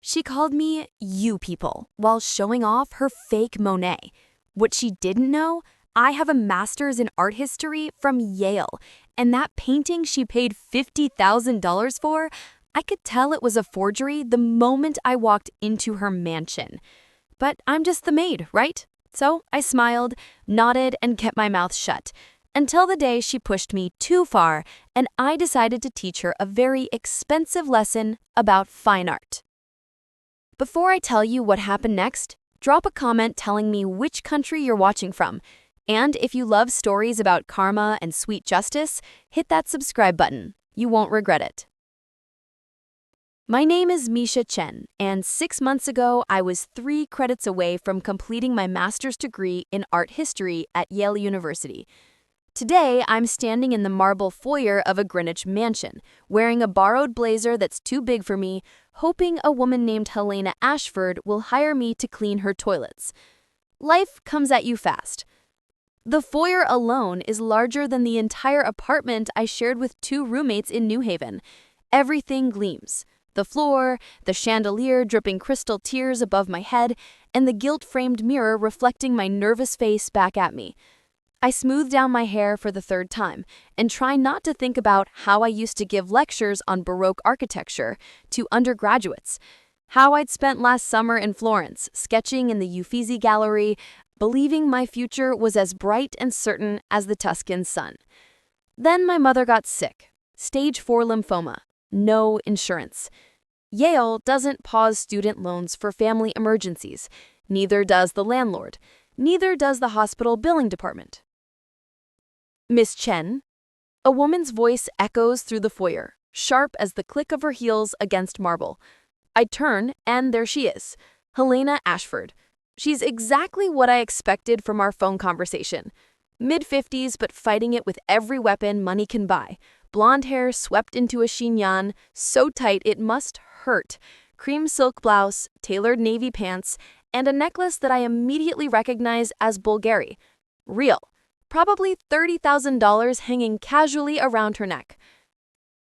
She called me "you people" while showing off her fake Monet. What she didn't know, I have a master's in art history from Yale, and that painting she paid $50,000 for, I could tell it was a forgery the moment I walked into her mansion. But I'm just the maid, right? So I smiled, nodded, and kept my mouth shut, until the day she pushed me too far and I decided to teach her a very expensive lesson about fine art. Before I tell you what happened next, drop a comment telling me which country you're watching from. And if you love stories about karma and sweet justice, hit that subscribe button. You won't regret it. My name is Misha Chen, and 6 months ago, I was 3 credits away from completing my master's degree in art history at Yale University. Today, I'm standing in the marble foyer of a Greenwich mansion, wearing a borrowed blazer that's too big for me, hoping a woman named Helena Ashford will hire me to clean her toilets. Life comes at you fast. The foyer alone is larger than the entire apartment I shared with 2 roommates in New Haven. Everything gleams. The floor, the chandelier dripping crystal tears above my head, and the gilt-framed mirror reflecting my nervous face back at me. I smooth down my hair for the 3rd time and try not to think about how I used to give lectures on Baroque architecture to undergraduates, how I'd spent last summer in Florence sketching in the Uffizi Gallery, believing my future was as bright and certain as the Tuscan sun. Then my mother got sick, stage 4 lymphoma, no insurance. Yale doesn't pause student loans for family emergencies, neither does the landlord, neither does the hospital billing department. Miss Chen? A woman's voice echoes through the foyer, sharp as the click of her heels against marble. I turn, and there she is, Helena Ashford. She's exactly what I expected from our phone conversation. Mid-50s, but fighting it with every weapon money can buy. Blonde hair swept into a chignon, so tight it must hurt. Cream silk blouse, tailored navy pants, and a necklace that I immediately recognize as Bulgari. Real. Probably $30,000 hanging casually around her neck.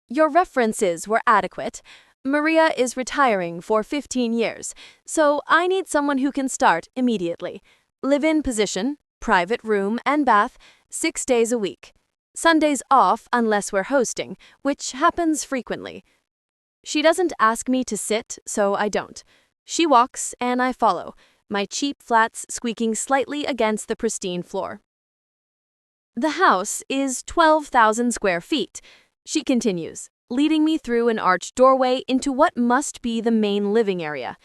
Your references were adequate. Maria is retiring for 15 years, so I need someone who can start immediately. Live-in position, private room and bath, 6 days a week. Sundays off unless we're hosting, which happens frequently. She doesn't ask me to sit, so I don't. She walks, and I follow, my cheap flats squeaking slightly against the pristine floor. The house is 12,000 square feet, she continues, leading me through an arched doorway into what must be the main living area.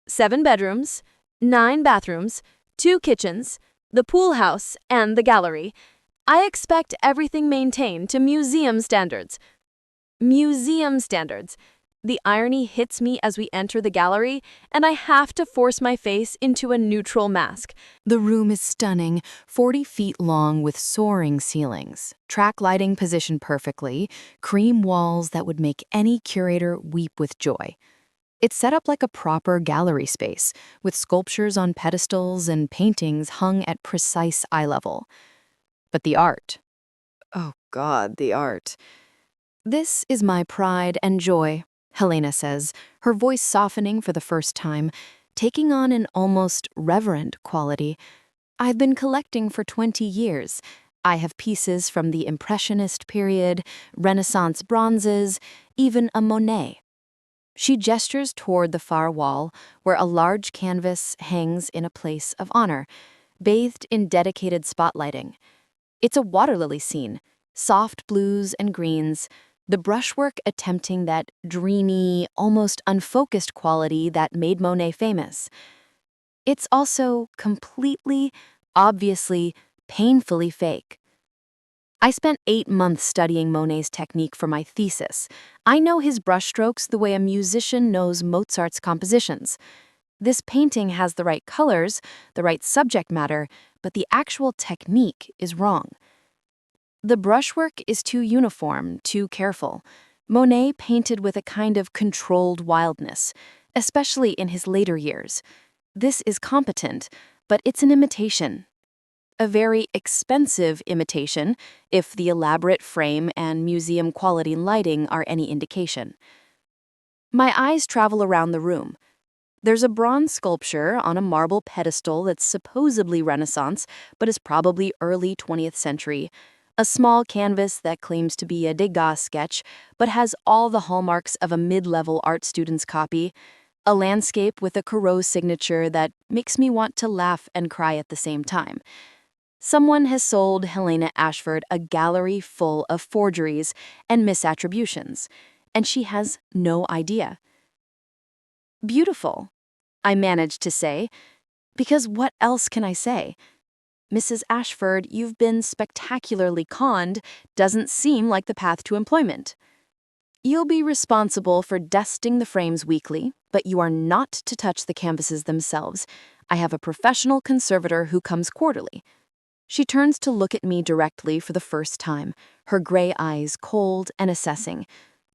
7 bedrooms, 9 bathrooms, 2 kitchens, the pool house, and the gallery. I expect everything maintained to museum standards. Museum standards. The irony hits me as we enter the gallery, and I have to force my face into a neutral mask. The room is stunning, 40 feet long with soaring ceilings, track lighting positioned perfectly, cream walls that would make any curator weep with joy. It's set up like a proper gallery space, with sculptures on pedestals and paintings hung at precise eye level. But the art. Oh God, the art. This is my pride and joy, Helena says, her voice softening for the first time, taking on an almost reverent quality. I've been collecting for 20 years. I have pieces from the Impressionist period, Renaissance bronzes, even a Monet. She gestures toward the far wall, where a large canvas hangs in a place of honor, bathed in dedicated spotlighting. It's a water lily scene, soft blues and greens, the brushwork attempting that dreamy, almost unfocused quality that made Monet famous. It's also completely, obviously, painfully fake. I spent 8 months studying Monet's technique for my thesis. I know his brushstrokes the way a musician knows Mozart's compositions. This painting has the right colors, the right subject matter, but the actual technique is wrong. The brushwork is too uniform, too careful. Monet painted with a kind of controlled wildness, especially in his later years. This is competent, but it's an imitation. A very expensive imitation, if the elaborate frame and museum quality lighting are any indication. My eyes travel around the room. There's a bronze sculpture on a marble pedestal that's supposedly Renaissance, but is probably early 20th century. A small canvas that claims to be a Degas sketch, but has all the hallmarks of a mid-level art student's copy. A landscape with a Corot signature that makes me want to laugh and cry at the same time. Someone has sold Helena Ashford a gallery full of forgeries and misattributions, and she has no idea. Beautiful, I managed to say, because what else can I say? Mrs. Ashford, you've been spectacularly conned, doesn't seem like the path to employment. You'll be responsible for dusting the frames weekly, but you are not to touch the canvases themselves. I have a professional conservator who comes quarterly. She turns to look at me directly for the first time, her gray eyes cold and assessing.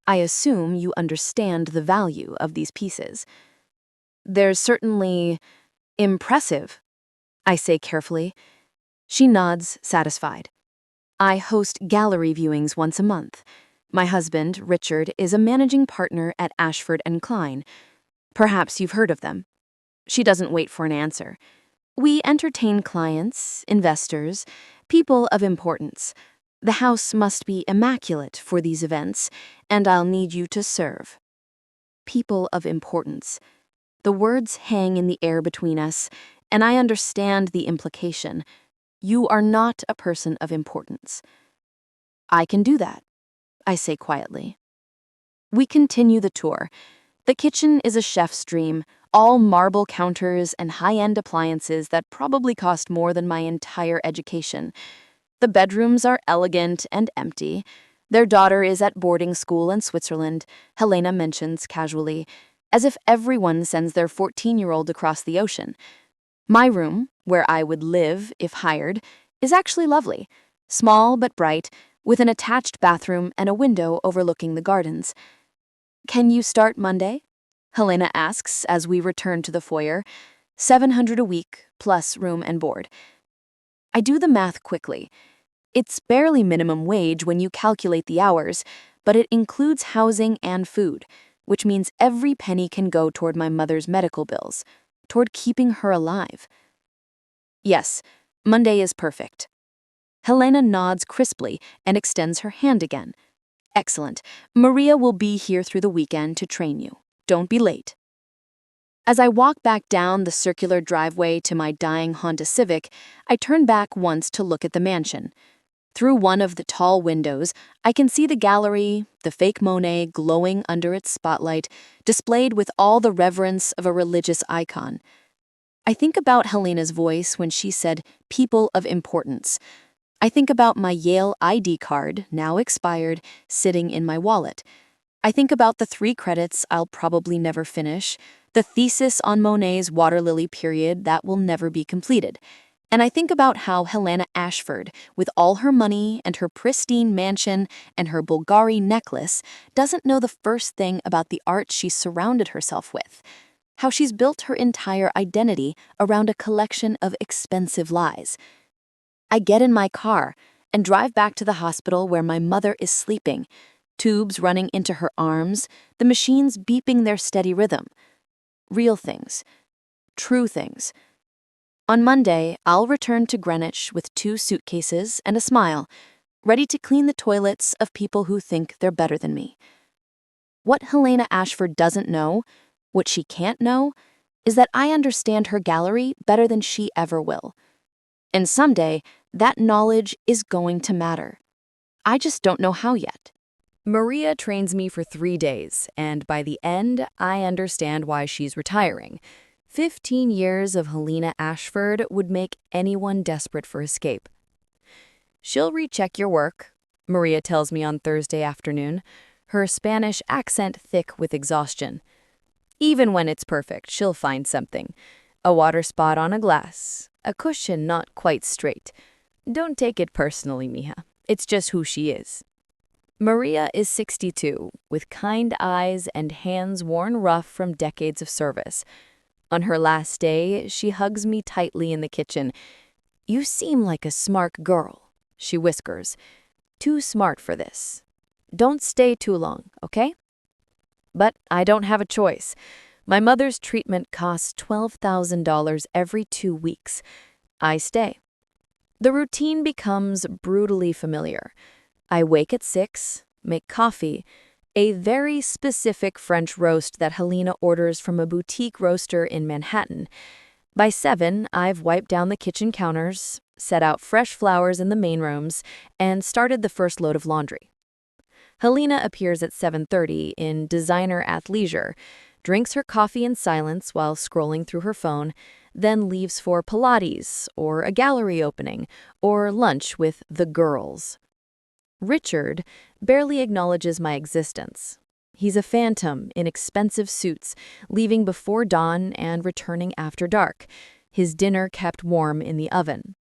I assume you understand the value of these pieces. They're certainly impressive, I say carefully. She nods, satisfied. I host gallery viewings once a month. My husband, Richard, is a managing partner at Ashford & Klein. Perhaps you've heard of them. She doesn't wait for an answer. We entertain clients, investors, people of importance. The house must be immaculate for these events, and I'll need you to serve. People of importance. The words hang in the air between us, and I understand the implication. You are not a person of importance. I can do that, I say quietly. We continue the tour. The kitchen is a chef's dream, all marble counters and high-end appliances that probably cost more than my entire education. The bedrooms are elegant and empty. Their daughter is at boarding school in Switzerland, Helena mentions casually, as if everyone sends their 14-year-old across the ocean. My room, where I would live if hired, is actually lovely, small but bright, with an attached bathroom and a window overlooking the gardens. Can you start Monday? Helena asks as we return to the foyer. $700 a week, plus room and board. I do the math quickly. It's barely minimum wage when you calculate the hours, but it includes housing and food, which means every penny can go toward my mother's medical bills, toward keeping her alive. Yes, Monday is perfect. Helena nods crisply and extends her hand again. Excellent. Maria will be here through the weekend to train you. Don't be late. As I walk back down the circular driveway to my dying Honda Civic, I turn back once to look at the mansion. Through one of the tall windows, I can see the gallery, the fake Monet glowing under its spotlight, displayed with all the reverence of a religious icon. I think about Helena's voice when she said, "people of importance." I think about my Yale ID card, now expired, sitting in my wallet. I think about the 3 credits I'll probably never finish, the thesis on Monet's water lily period that will never be completed. And I think about how Helena Ashford, with all her money and her pristine mansion and her Bulgari necklace, doesn't know the first thing about the art she's surrounded herself with. How she's built her entire identity around a collection of expensive lies. I get in my car and drive back to the hospital where my mother is sleeping, tubes running into her arms, the machines beeping their steady rhythm. Real things. True things. On Monday, I'll return to Greenwich with 2 suitcases and a smile, ready to clean the toilets of people who think they're better than me. What Helena Ashford doesn't know, what she can't know, is that I understand her gallery better than she ever will. And someday, that knowledge is going to matter. I just don't know how yet. Maria trains me for 3 days, and by the end, I understand why she's retiring. 15 years of Helena Ashford would make anyone desperate for escape. She'll recheck your work, Maria tells me on Thursday afternoon, her Spanish accent thick with exhaustion. Even when it's perfect, she'll find something. A water spot on a glass, a cushion not quite straight. Don't take it personally, mija. It's just who she is. Maria is 62, with kind eyes and hands worn rough from decades of service. On her last day, she hugs me tightly in the kitchen. "You seem like a smart girl," she whispers. "Too smart for this. Don't stay too long, okay?" But I don't have a choice. My mother's treatment costs $12,000 every 2 weeks. I stay. The routine becomes brutally familiar. I wake at 6, make coffee, a very specific French roast that Helena orders from a boutique roaster in Manhattan. By 7, I've wiped down the kitchen counters, set out fresh flowers in the main rooms, and started the first load of laundry. Helena appears at 7:30 in designer athleisure, drinks her coffee in silence while scrolling through her phone, then leaves for Pilates, or a gallery opening, or lunch with the girls. Richard barely acknowledges my existence. He's a phantom in expensive suits, leaving before dawn and returning after dark, his dinner kept warm in the oven.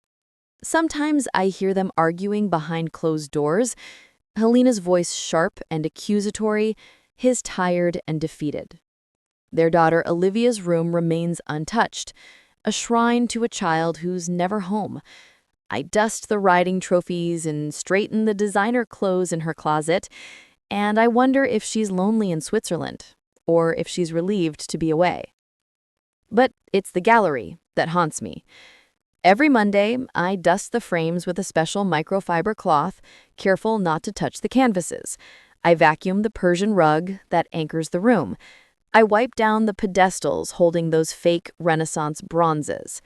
Sometimes I hear them arguing behind closed doors, Helena's voice sharp and accusatory, his tired and defeated. Their daughter Olivia's room remains untouched, a shrine to a child who's never home. I dust the riding trophies and straighten the designer clothes in her closet, and I wonder if she's lonely in Switzerland, or if she's relieved to be away. But it's the gallery that haunts me. Every Monday, I dust the frames with a special microfiber cloth, careful not to touch the canvases. I vacuum the Persian rug that anchors the room. I wipe down the pedestals holding those fake Renaissance bronzes.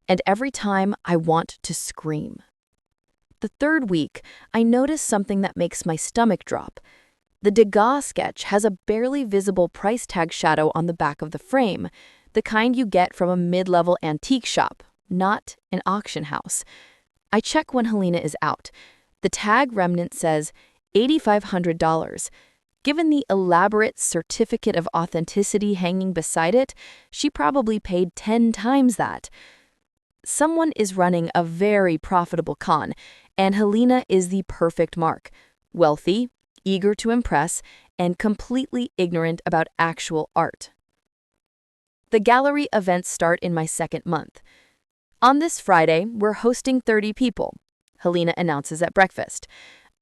And every time, I want to scream. The third week, I notice something that makes my stomach drop. The Degas sketch has a barely visible price tag shadow on the back of the frame, the kind you get from a mid-level antique shop, not an auction house. I check when Helena is out. The tag remnant says $8,500. Given the elaborate certificate of authenticity hanging beside it, she probably paid 10 times that. Someone is running a very profitable con, and Helena is the perfect mark. Wealthy, eager to impress, and completely ignorant about actual art. The gallery events start in my second month. On this Friday, we're hosting 30 people, Helena announces at breakfast.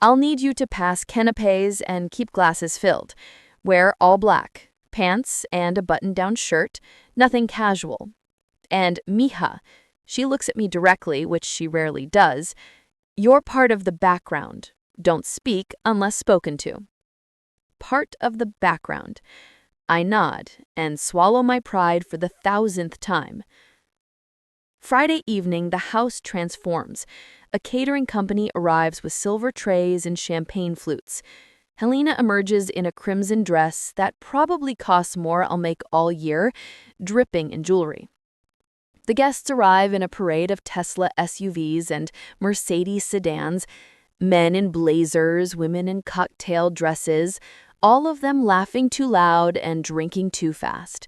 I'll need you to pass canapes and keep glasses filled. Wear all black, pants and a button-down shirt, nothing casual. And Misha, she looks at me directly, which she rarely does. You're part of the background. Don't speak unless spoken to. Part of the background. I nod and swallow my pride for the 1,000th time. Friday evening, the house transforms. A catering company arrives with silver trays and champagne flutes. Helena emerges in a crimson dress that probably costs more I'll make all year, dripping in jewelry. The guests arrive in a parade of Tesla SUVs and Mercedes sedans, men in blazers, women in cocktail dresses, all of them laughing too loud and drinking too fast.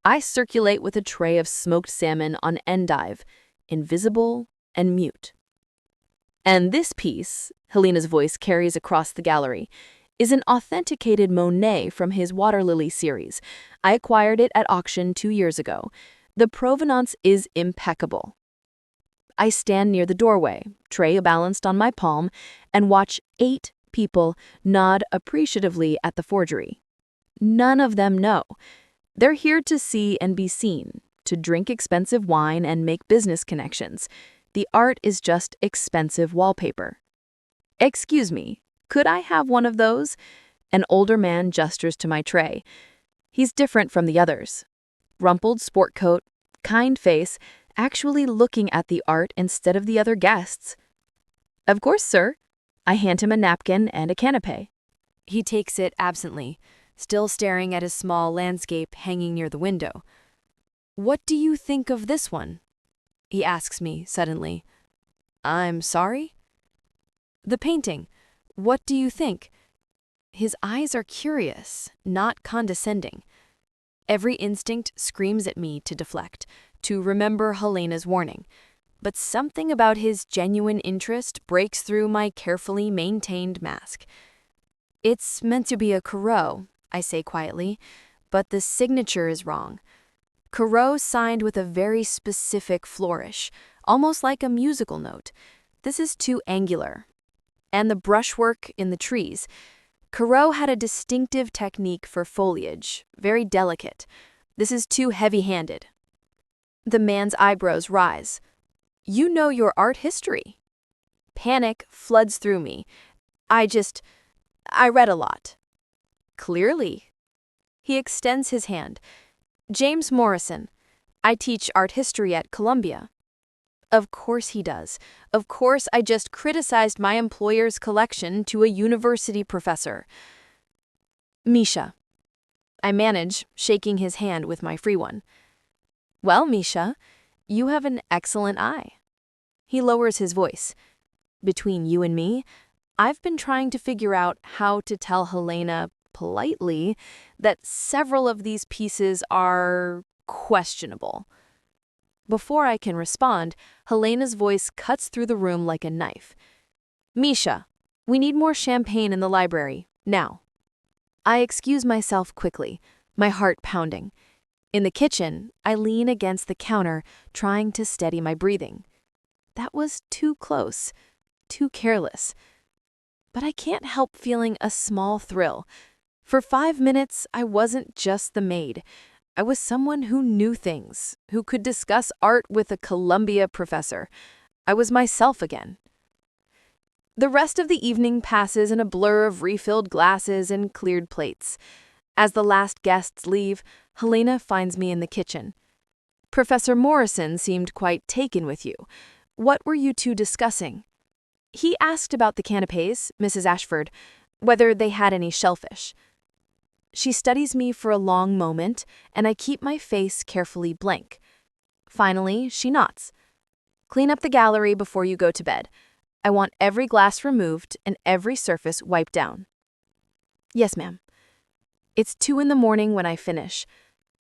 I circulate with a tray of smoked salmon on endive, invisible and mute. And this piece, Helena's voice carries across the gallery, is an authenticated Monet from his Water Lily series. I acquired it at auction 2 years ago. The provenance is impeccable. I stand near the doorway, tray balanced on my palm, and watch 8 people nod appreciatively at the forgery. None of them know. They're here to see and be seen, to drink expensive wine and make business connections. The art is just expensive wallpaper. Excuse me, could I have one of those? An older man gestures to my tray. He's different from the others. Rumpled sport coat, kind face, actually looking at the art instead of the other guests. Of course, sir. I hand him a napkin and a canapé. He takes it absently, still staring at his small landscape hanging near the window. What do you think of this one? He asks me suddenly. I'm sorry? The painting. What do you think? His eyes are curious, not condescending. Every instinct screams at me to deflect, to remember Helena's warning. But something about his genuine interest breaks through my carefully maintained mask. It's meant to be a Corot, I say quietly, but the signature is wrong. Corot signed with a very specific flourish, almost like a musical note. This is too angular. And the brushwork in the trees. Corot had a distinctive technique for foliage, very delicate. This is too heavy-handed. The man's eyebrows rise. You know your art history. Panic floods through me. I read a lot. Clearly. He extends his hand. James Morrison. I teach art history at Columbia. Of course he does. Of course I just criticized my employer's collection to a university professor. Misha. I manage, shaking his hand with my free one. Well, Misha, you have an excellent eye. He lowers his voice. Between you and me, I've been trying to figure out how to tell Helena politely that several of these pieces are questionable. Before I can respond, Helena's voice cuts through the room like a knife. Misha, we need more champagne in the library, now. I excuse myself quickly, my heart pounding. In the kitchen, I lean against the counter, trying to steady my breathing. That was too close, too careless. But I can't help feeling a small thrill. For 5 minutes, I wasn't just the maid. I was someone who knew things, who could discuss art with a Columbia professor. I was myself again. The rest of the evening passes in a blur of refilled glasses and cleared plates. As the last guests leave, Helena finds me in the kitchen. Professor Morrison seemed quite taken with you. What were you two discussing? He asked about the canapés, Mrs. Ashford, whether they had any shellfish. She studies me for a long moment, and I keep my face carefully blank. Finally, she nods. Clean up the gallery before you go to bed. I want every glass removed and every surface wiped down. Yes, ma'am. It's 2 in the morning when I finish.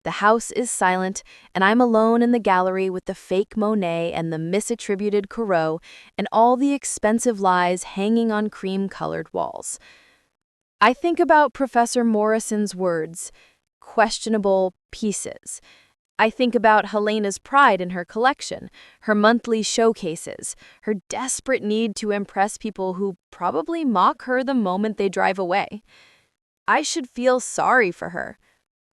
The house is silent, and I'm alone in the gallery with the fake Monet and the misattributed Corot and all the expensive lies hanging on cream-colored walls. I think about Professor Morrison's words, questionable pieces. I think about Helena's pride in her collection, her monthly showcases, her desperate need to impress people who probably mock her the moment they drive away. I should feel sorry for her.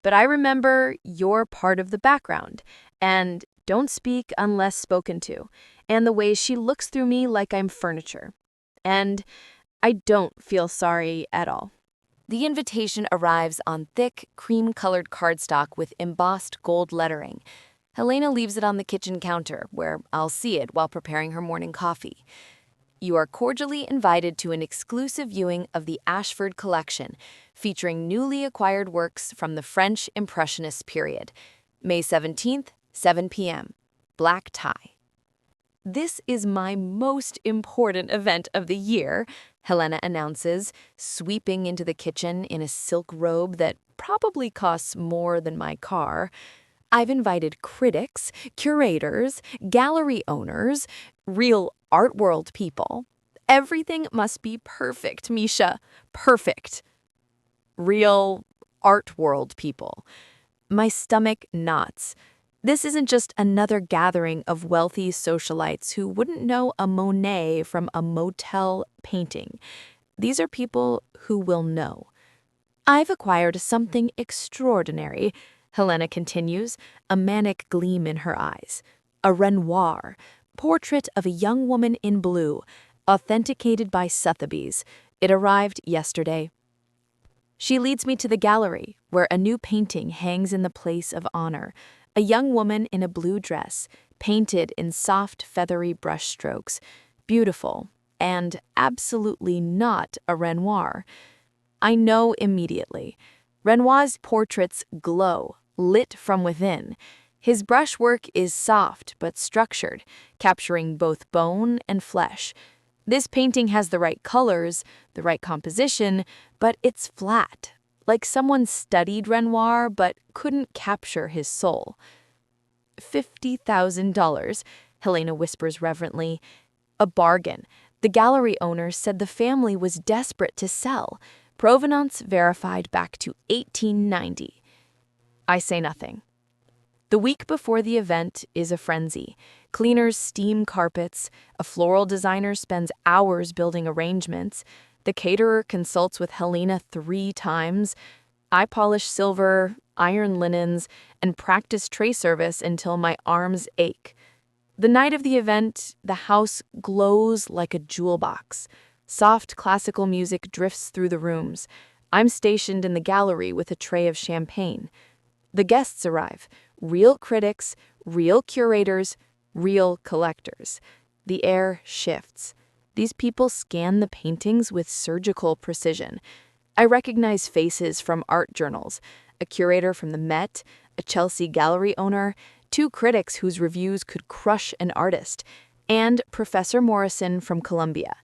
But I remember you're part of the background, and don't speak unless spoken to, and the way she looks through me like I'm furniture. And I don't feel sorry at all. The invitation arrives on thick, cream-colored cardstock with embossed gold lettering. Helena leaves it on the kitchen counter, where I'll see it while preparing her morning coffee. You are cordially invited to an exclusive viewing of the Ashford collection, featuring newly acquired works from the French Impressionist period. May 17th, 7 p.m. Black tie. This is my most important event of the year, Helena announces, sweeping into the kitchen in a silk robe that probably costs more than my car. I've invited critics, curators, gallery owners, real art world people. Everything must be perfect, Misha. Perfect. Real art world people. My stomach knots. This isn't just another gathering of wealthy socialites who wouldn't know a Monet from a motel painting. These are people who will know. I've acquired something extraordinary, Helena continues, a manic gleam in her eyes. A Renoir, portrait of a young woman in blue, authenticated by Sotheby's. It arrived yesterday. She leads me to the gallery, where a new painting hangs in the place of honor. A young woman in a blue dress, painted in soft, feathery brushstrokes. Beautiful, and absolutely not a Renoir. I know immediately. Renoir's portraits glow, lit from within. His brushwork is soft but structured, capturing both bone and flesh. This painting has the right colors, the right composition, but it's flat, like someone studied Renoir but couldn't capture his soul. $50,000, Helena whispers reverently. A bargain. The gallery owner said the family was desperate to sell. Provenance verified back to 1890. I say nothing. The week before the event is a frenzy. Cleaners steam carpets, a floral designer spends hours building arrangements, the caterer consults with Helena 3 times, I polish silver, iron linens, and practice tray service until my arms ache. The night of the event, the house glows like a jewel box. Soft classical music drifts through the rooms. I'm stationed in the gallery with a tray of champagne. The guests arrive, real critics, real curators, real collectors. The air shifts. These people scan the paintings with surgical precision. I recognize faces from art journals, a curator from the Met, a Chelsea gallery owner, two critics whose reviews could crush an artist, and Professor Morrison from Columbia.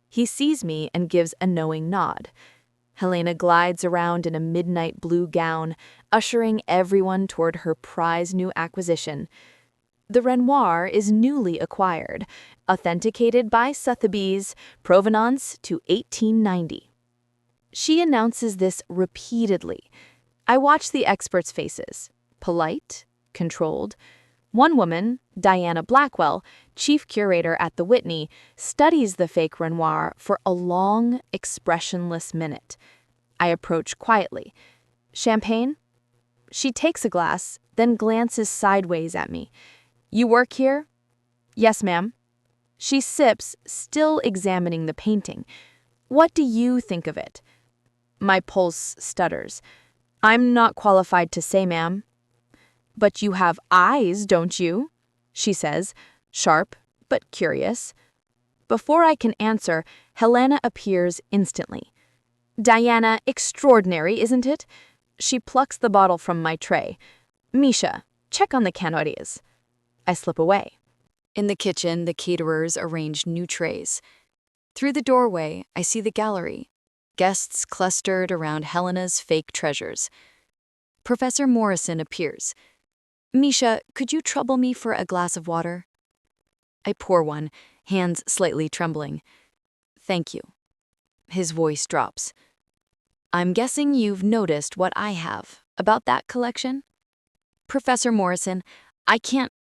He sees me and gives a knowing nod. Helena glides around in a midnight blue gown, ushering everyone toward her prize new acquisition. The Renoir is newly acquired, authenticated by Sotheby's, provenance to 1890. She announces this repeatedly. I watch the experts' faces, polite, controlled. One woman, Diana Blackwell, chief curator at the Whitney, studies the fake Renoir for a long, expressionless minute. I approach quietly. Champagne? She takes a glass, then glances sideways at me. You work here? Yes, ma'am. She sips, still examining the painting. What do you think of it? My pulse stutters. I'm not qualified to say, ma'am. But you have eyes, don't you? She says, sharp but curious. Before I can answer, Helena appears instantly. Diana, extraordinary, isn't it? She plucks the bottle from my tray. Misha, check on the cannoiries. I slip away. In the kitchen, the caterers arrange new trays. Through the doorway, I see the gallery. Guests clustered around Helena's fake treasures. Professor Morrison appears. Misha, could you trouble me for a glass of water? I pour one, hands slightly trembling. Thank you. His voice drops. I'm guessing you've noticed what I have about that collection? Professor Morrison, I can't...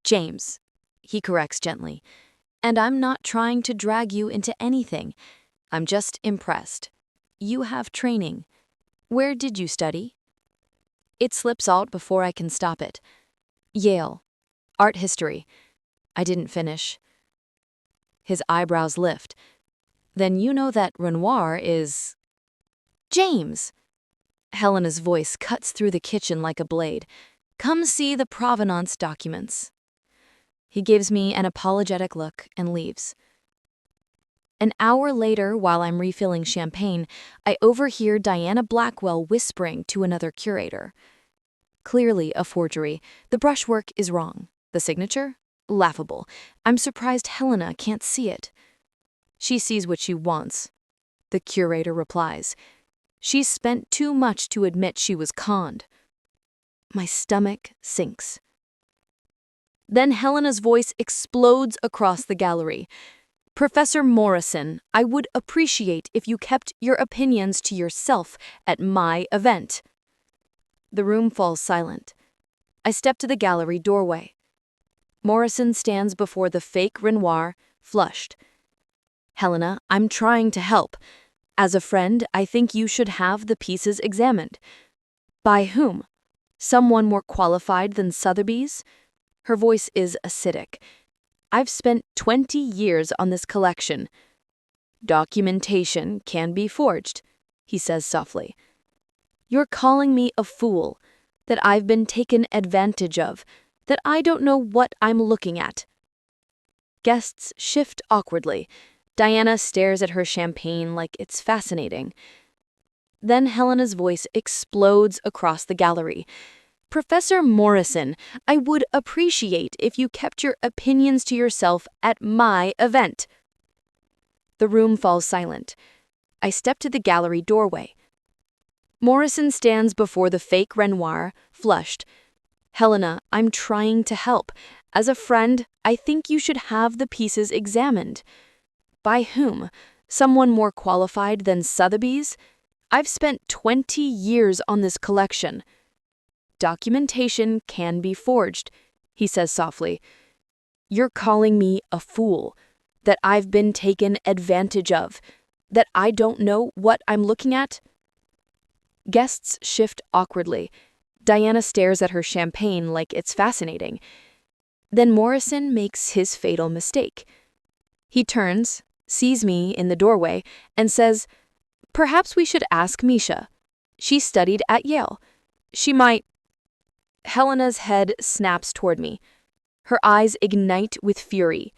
James, he corrects gently. And I'm not trying to drag you into anything. I'm just impressed. You have training. Where did you study? It slips out before I can stop it. Yale. Art history. I didn't finish. His eyebrows lift. Then you know that Renoir is... James! Helena's voice cuts through the kitchen like a blade. Come see the provenance documents. He gives me an apologetic look and leaves. An hour later, while I'm refilling champagne, I overhear Diana Blackwell whispering to another curator. Clearly a forgery. The brushwork is wrong. The signature? Laughable. I'm surprised Helena can't see it. She sees what she wants. The curator replies. She's spent too much to admit she was conned. My stomach sinks. Then Helena's voice explodes across the gallery. Professor Morrison, I would appreciate if you kept your opinions to yourself at my event. The room falls silent. I step to the gallery doorway. Morrison stands before the fake Renoir, flushed. Helena, I'm trying to help. As a friend, I think you should have the pieces examined. By whom? Someone more qualified than Sotheby's? Her voice is acidic. I've spent 20 years on this collection. Documentation can be forged, he says softly. You're calling me a fool, that I've been taken advantage of, that I don't know what I'm looking at. Guests shift awkwardly. Diana stares at her champagne like it's fascinating. Then Helena's voice explodes across the gallery. Professor Morrison, I would appreciate if you kept your opinions to yourself at my event. The room falls silent. I step to the gallery doorway. Morrison stands before the fake Renoir, flushed. Helena, I'm trying to help. As a friend, I think you should have the pieces examined. By whom? Someone more qualified than Sotheby's? I've spent 20 years on this collection. Documentation can be forged, he says softly. You're calling me a fool, that I've been taken advantage of, that I don't know what I'm looking at? Guests shift awkwardly. Diana stares at her champagne like it's fascinating. Then Morrison makes his fatal mistake. He turns, sees me in the doorway, and says, "Perhaps we should ask Misha. She studied at Yale. She might—" Helena's head snaps toward me. Her eyes ignite with fury.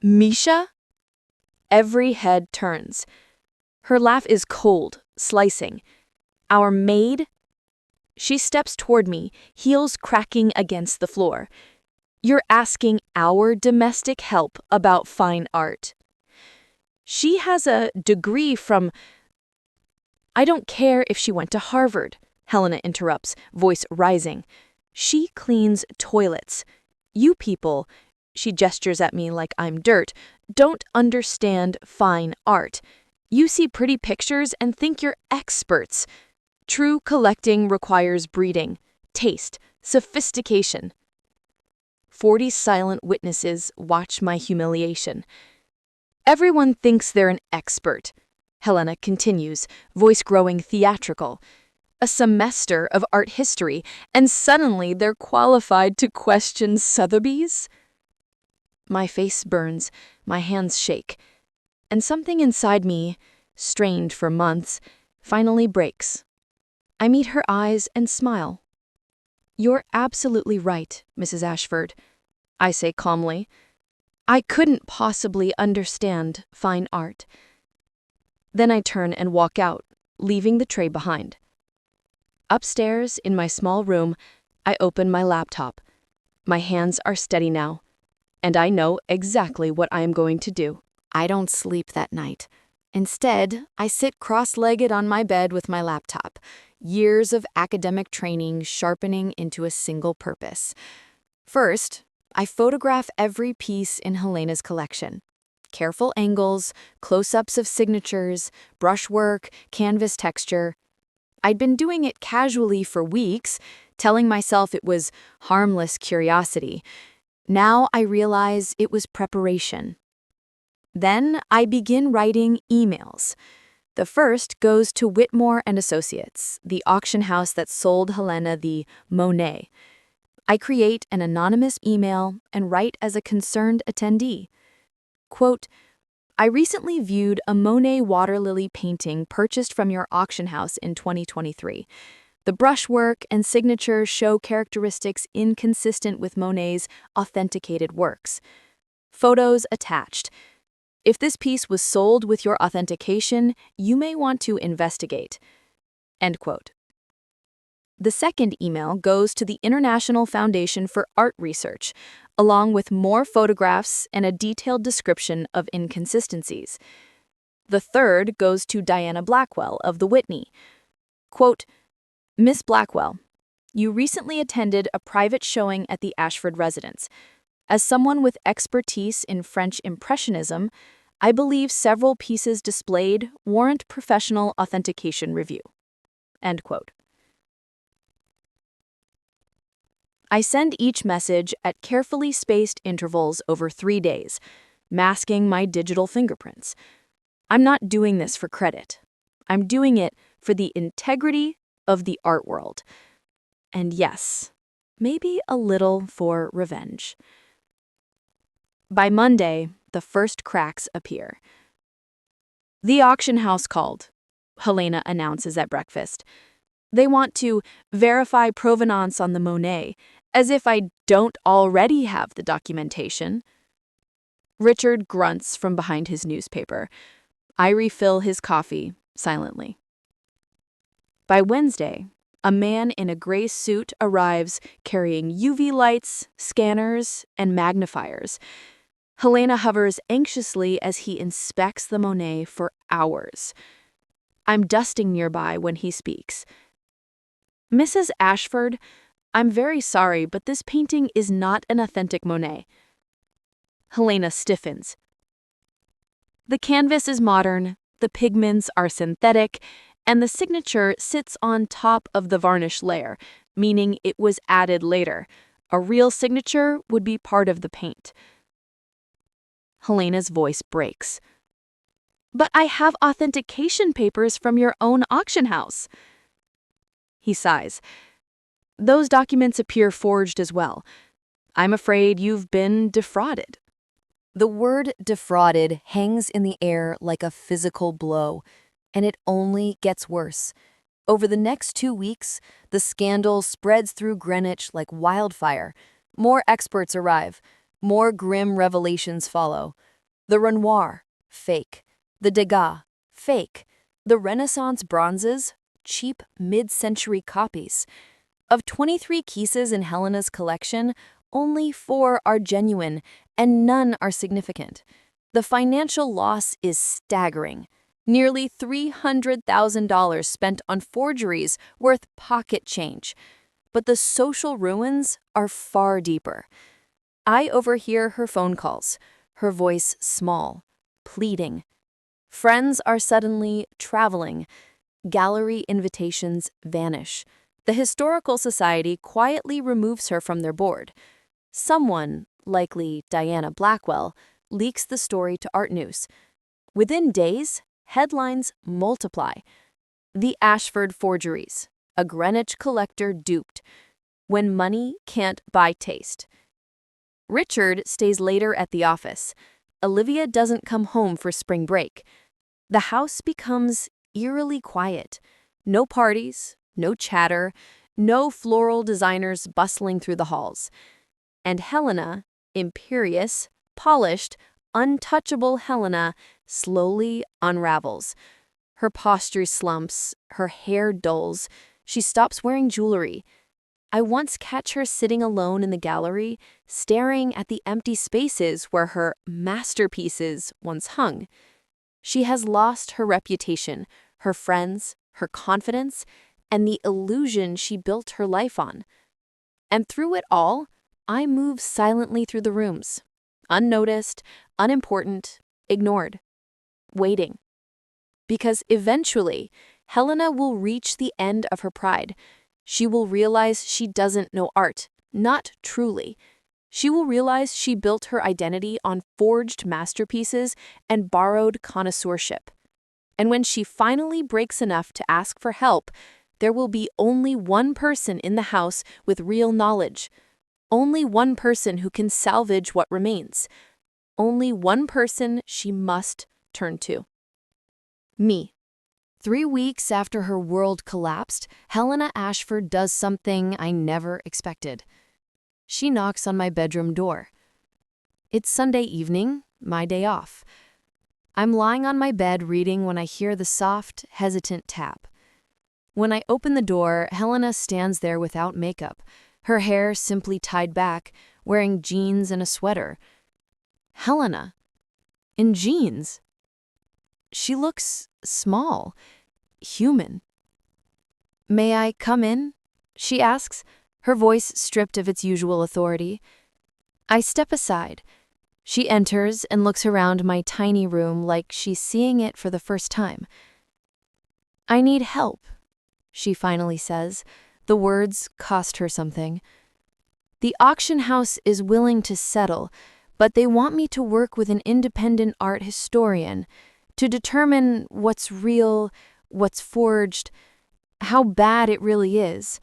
"Misha?" Every head turns. Her laugh is cold, slicing. "Our maid?" She steps toward me, heels cracking against the floor. "You're asking our domestic help about fine art. She has a degree from—" "I don't care if she went to Harvard," Helena interrupts, voice rising. "She cleans toilets. You people," she gestures at me like I'm dirt, "don't understand fine art. You see pretty pictures and think you're experts. True collecting requires breeding, taste, sophistication." 40 silent witnesses watch my humiliation. "Everyone thinks they're an expert," Helena continues, voice growing theatrical. "A semester of art history, and suddenly they're qualified to question Sotheby's?" My face burns, my hands shake, and something inside me, strained for months, finally breaks. I meet her eyes and smile. "You're absolutely right, Mrs. Ashford," I say calmly. "I couldn't possibly understand fine art." Then I turn and walk out, leaving the tray behind. Upstairs, in my small room, I open my laptop. My hands are steady now, and I know exactly what I am going to do. I don't sleep that night. Instead, I sit cross-legged on my bed with my laptop, years of academic training sharpening into a single purpose. First, I photograph every piece in Helena's collection. Careful angles, close-ups of signatures, brushwork, canvas texture. I'd been doing it casually for weeks, telling myself it was harmless curiosity. Now I realize it was preparation. Then I begin writing emails. The first goes to Whitmore and Associates, the auction house that sold Helena the Monet. I create an anonymous email and write as a concerned attendee. Quote, "I recently viewed a Monet water lily painting purchased from your auction house in 2023. The brushwork and signature show characteristics inconsistent with Monet's authenticated works. Photos attached. If this piece was sold with your authentication, you may want to investigate." End quote. The second email goes to the International Foundation for Art Research, along with more photographs and a detailed description of inconsistencies. The third goes to Diana Blackwell of the Whitney. Quote, "Miss Blackwell, you recently attended a private showing at the Ashford residence. As someone with expertise in French Impressionism, I believe several pieces displayed warrant professional authentication review." End quote. I send each message at carefully spaced intervals over 3 days, masking my digital fingerprints. I'm not doing this for credit. I'm doing it for the integrity of the art world. And yes, maybe a little for revenge. By Monday, the first cracks appear. "The auction house called," Helena announces at breakfast. "They want to verify provenance on the Monet, as if I don't already have the documentation." Richard grunts from behind his newspaper. I refill his coffee silently. By Wednesday, a man in a gray suit arrives carrying UV lights, scanners, and magnifiers. Helena hovers anxiously as he inspects the Monet for hours. I'm dusting nearby when he speaks. "Mrs. Ashford, I'm very sorry, but this painting is not an authentic Monet." Helena stiffens. "The canvas is modern, the pigments are synthetic, and the signature sits on top of the varnish layer, meaning it was added later. A real signature would be part of the paint." Helena's voice breaks. "But I have authentication papers from your own auction house." He sighs. Those documents appear forged as well. I'm afraid you've been defrauded. The word defrauded hangs in the air like a physical blow, and it only gets worse. Over the next 2 weeks, the scandal spreads through Greenwich like wildfire. More experts arrive. More grim revelations follow. The Renoir, fake. The Degas, fake. The Renaissance bronzes, cheap mid-century copies. Of 23 pieces in Helena's collection, only 4 are genuine, and none are significant. The financial loss is staggering. Nearly $300,000 spent on forgeries worth pocket change. But the social ruins are far deeper. I overhear her phone calls, her voice small, pleading. Friends are suddenly traveling. Gallery invitations vanish. The Historical Society quietly removes her from their board. Someone, likely Diana Blackwell, leaks the story to Art News. Within days, headlines multiply. The Ashford Forgeries, a Greenwich collector duped. When money can't buy taste. Richard stays later at the office. Olivia doesn't come home for spring break. The house becomes eerily quiet. No parties, no chatter, no floral designers bustling through the halls. And Helena, imperious, polished, untouchable Helena, slowly unravels. Her posture slumps, her hair dulls, she stops wearing jewelry. I once catch her sitting alone in the gallery, staring at the empty spaces where her masterpieces once hung. She has lost her reputation, her friends, her confidence, and the illusion she built her life on. And through it all, I move silently through the rooms, unnoticed, unimportant, ignored, waiting. Because eventually, Helena will reach the end of her pride. She will realize she doesn't know art, not truly. She will realize she built her identity on forged masterpieces and borrowed connoisseurship. And when she finally breaks enough to ask for help, there will be only one person in the house with real knowledge. Only one person who can salvage what remains. Only one person she must turn to. Me. 3 weeks after her world collapsed, Helena Ashford does something I never expected. She knocks on my bedroom door. It's Sunday evening, my day off. I'm lying on my bed reading when I hear the soft, hesitant tap. When I open the door, Helena stands there without makeup, her hair simply tied back, wearing jeans and a sweater. Helena. In jeans. She looks small, human. "May I come in?" she asks, her voice stripped of its usual authority. I step aside. She enters and looks around my tiny room like she's seeing it for the first time. "I need help," she finally says. The words cost her something. "The auction house is willing to settle, but they want me to work with an independent art historian to determine what's real, what's forged, how bad it really is."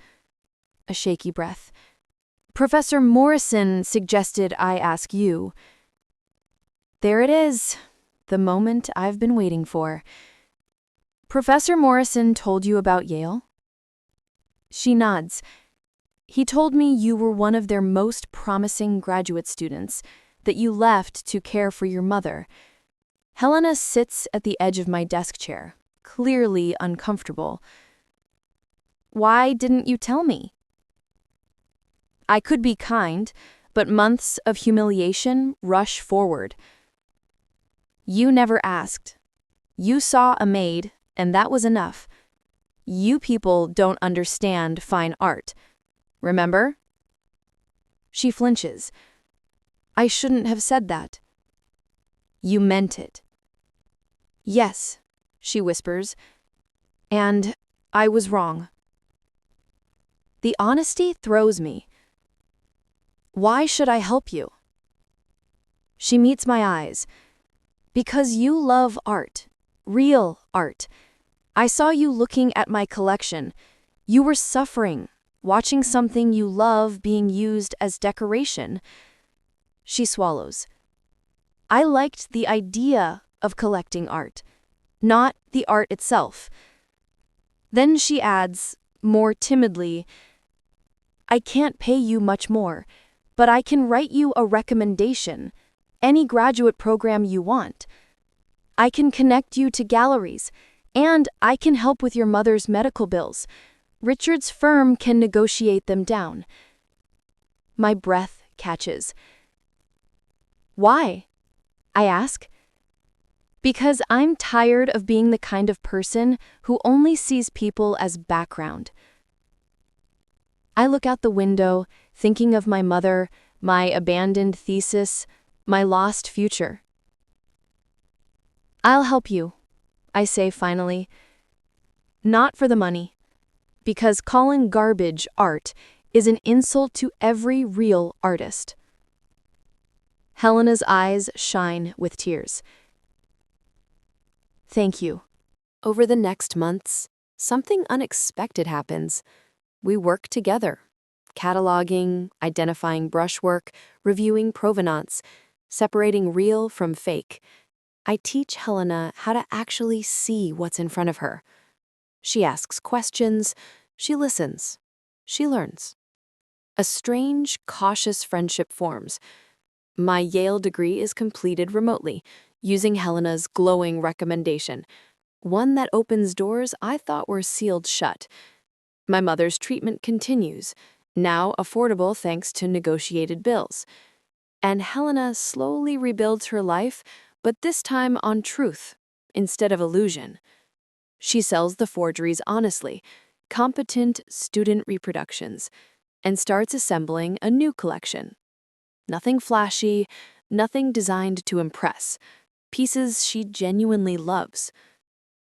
A shaky breath. "Professor Morrison suggested I ask you." There it is, the moment I've been waiting for. "Professor Morrison told you about Yale?" She nods. "He told me you were one of their most promising graduate students, that you left to care for your mother." Helena sits at the edge of my desk chair, clearly uncomfortable. "Why didn't you tell me?" I could be kind, but months of humiliation rush forward. "You never asked. You saw a maid, and that was enough. You people don't understand fine art. Remember?" She flinches. "I shouldn't have said that." "You meant it." "Yes," she whispers, "and I was wrong." The honesty throws me. "Why should I help you?" She meets my eyes. "Because you love art, real art. I saw you looking at my collection. You were suffering, watching something you love being used as decoration. She swallows. I liked the idea of collecting art, not the art itself. Then she adds, more timidly, I can't pay you much more, but I can write you a recommendation, any graduate program you want. I can connect you to galleries, and I can help with your mother's medical bills. Richard's firm can negotiate them down. My breath catches. Why? I ask. Because I'm tired of being the kind of person who only sees people as background. I look out the window, thinking of my mother, my abandoned thesis, my lost future. I'll help you, I say finally. Not for the money, because calling garbage art is an insult to every real artist. Helena's eyes shine with tears. Thank you. Over the next months, something unexpected happens. We work together, cataloging, identifying brushwork, reviewing provenance, separating real from fake. I teach Helena how to actually see what's in front of her. She asks questions, she listens, she learns. A strange, cautious friendship forms. My Yale degree is completed remotely, using Helena's glowing recommendation, one that opens doors I thought were sealed shut. My mother's treatment continues, now affordable thanks to negotiated bills. And Helena slowly rebuilds her life, but this time on truth, instead of illusion. She sells the forgeries honestly, competent student reproductions, and starts assembling a new collection. Nothing flashy, nothing designed to impress. Pieces she genuinely loves.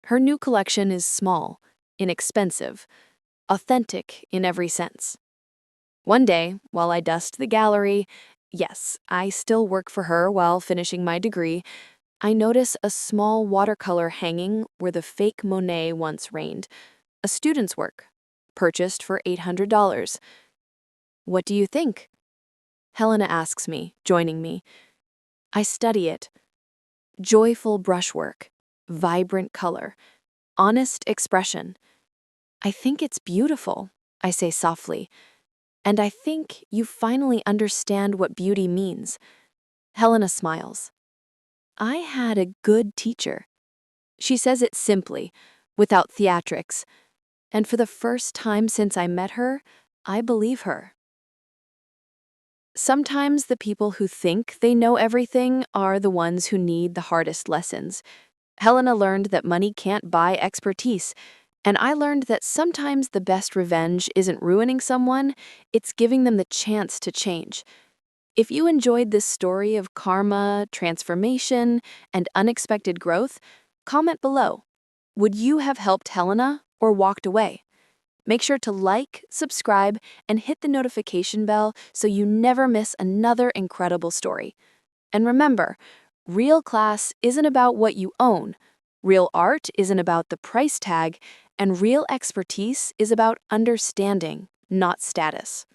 Her new collection is small, inexpensive, authentic in every sense. One day, while I dust the gallery, yes, I still work for her while finishing my degree, I notice a small watercolor hanging where the fake Monet once reigned, a student's work, purchased for $800. What do you think? Helena asks me, joining me. I study it. Joyful brushwork, vibrant color, honest expression. I think it's beautiful, I say softly, and I think you finally understand what beauty means. Helena smiles. I had a good teacher. She says it simply, without theatrics, and for the first time since I met her, I believe her. Sometimes the people who think they know everything are the ones who need the hardest lessons. Helena learned that money can't buy expertise, and I learned that sometimes the best revenge isn't ruining someone, it's giving them the chance to change. If you enjoyed this story of karma, transformation, and unexpected growth, comment below. Would you have helped Helena or walked away? Make sure to like, subscribe, and hit the notification bell so you never miss another incredible story. And remember, real class isn't about what you own, real art isn't about the price tag, and real expertise is about understanding, not status.